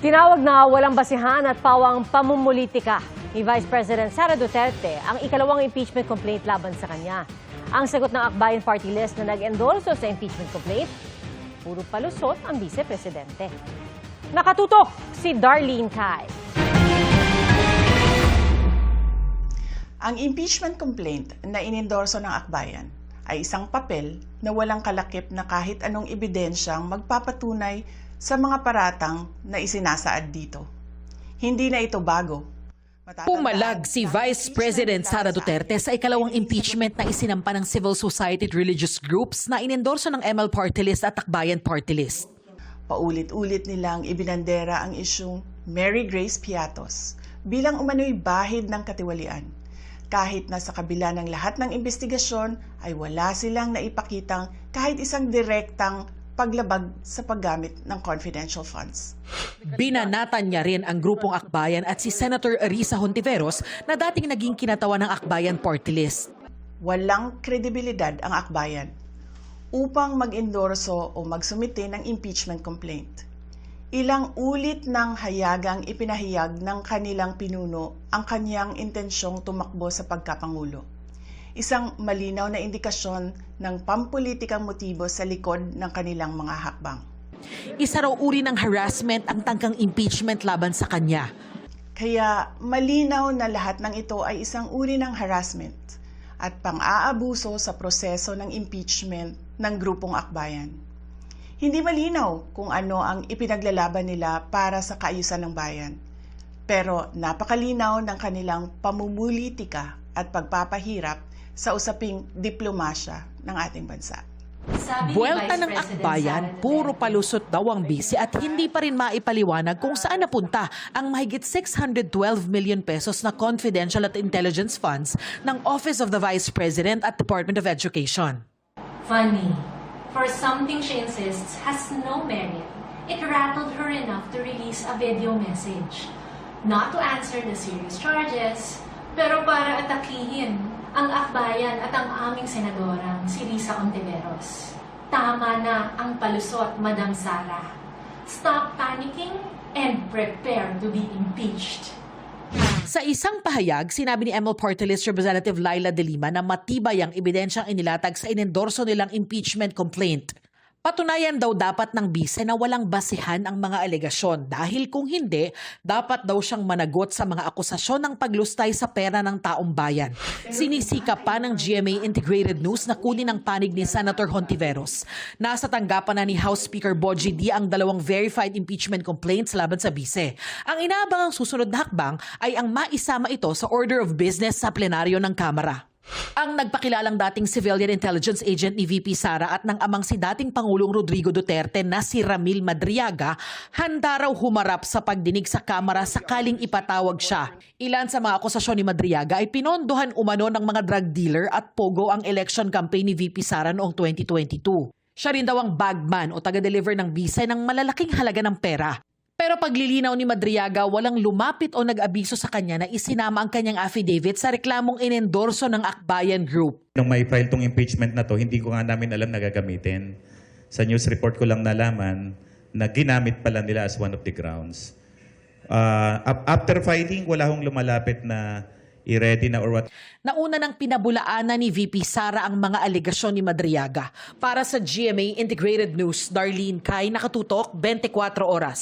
Tinawag na walang basihan at pawang pamumulitika ni Vice President Sara Duterte ang ikalawang impeachment complaint laban sa kanya. Ang sagot ng Akbayan Party List na nag-endorso sa impeachment complaint, puro palusot ang Vice Presidente. Nakatutok si Darlene Cai. Ang impeachment complaint na inendorso ng Akbayan ay isang papel na walang kalakip na kahit anong ebidensyang magpapatunay sa mga paratang na isinasaad dito. Hindi na ito bago. Pumalag si Vice President Sara Duterte sa ikalawang impeachment na isinampa ng civil society at religious groups na inendorso ng ML Party List at Akbayan Party List. Paulit-ulit nilang ibinandera ang isyung Mary Grace Piatos bilang umano'y bahid ng katiwalian. Kahit na sa kabila ng lahat ng investigasyon ay wala silang naipakitang kahit isang direktang paglabag sa paggamit ng confidential funds. Binanatan niya rin ang grupong Akbayan at si Senator Risa Hontiveros na dating naging kinatawan ng Akbayan Party List. Walang kredibilidad ang Akbayan upang mag-endorso o magsumite ng impeachment complaint. Ilang ulit ng hayagang ipinahayag ng kanilang pinuno ang kanyang intensyong tumakbo sa pagkapangulo. Isang malinaw na indikasyon ng pampulitikang motibo sa likod ng kanilang mga hakbang. Isa raw uri ng harassment ang tangkang impeachment laban sa kanya. Kaya malinaw na lahat ng ito ay isang uri ng harassment at pang-aabuso sa proseso ng impeachment ng grupong Akbayan. Hindi malinaw kung ano ang ipinaglalaban nila para sa kaayusan ng bayan. Pero napakalinaw ng kanilang pamumulitika at pagpapahirap sa usaping diplomasya ng ating bansa. Buwelta ng Akbayan, puro palusot daw ang bisi at hindi pa rin maipaliwanag kung saan napunta ang mahigit 612 million pesos na confidential at intelligence funds ng Office of the Vice President at Department of Education. Funny. For something she insists has no merit, it rattled her enough to release a video message. Not to answer the serious charges, pero para atakihin ang Akbayan at ang aming senadorang si Risa Hontiveros. Tama na ang palusot, Madam Sara. Stop panicking and prepare to be impeached. Sa isang pahayag, sinabi ni ML Party List Representative Laila De Lima na matibay ang ebidensyang inilatag sa inendorso nilang impeachment complaint. Patunayan daw dapat ng bise na walang basihan ang mga alegasyon dahil kung hindi, dapat daw siyang managot sa mga akusasyon ng paglustay sa pera ng taong bayan. Sinisika pa ng GMA Integrated News na kunin ang panig ni Senator Hontiveros. Nasa tanggapan na ni House Speaker Bogie D ang dalawang verified impeachment complaints laban sa bise. Ang inaabangang susunod na hakbang ay ang maisama ito sa order of business sa plenaryo ng Kamara. Ang nagpakilalang dating civilian intelligence agent ni VP Sara at ng amang si dating Pangulong Rodrigo Duterte na si Ramil Madriaga, handa raw humarap sa pagdinig sa Kamara sakaling ipatawag siya. Ilan sa mga akusasyon ni Madriaga ay pinondohan umano ng mga drug dealer at pogo ang election campaign ni VP Sara noong 2022. Siya rin daw ang bagman o taga-deliver ng bise ng malalaking halaga ng pera. Pero paglilinaw ni Madriaga, walang lumapit o nag-abiso sa kanya na isinama ang kanyang affidavit sa reklamong inendorso ng Akbayan Group. Nung may file tong impeachment na to, hindi ko nga namin alam na gagamitin. Sa news report ko lang nalaman na ginamit pala nila as one of the grounds. After filing, wala hong lumalapit na i-ready na or what. Nauna ng pinabulaanan ni VP Sara ang mga alegasyon ni Madriaga. Para sa GMA Integrated News, Darlene Cai, nakatutok 24 oras.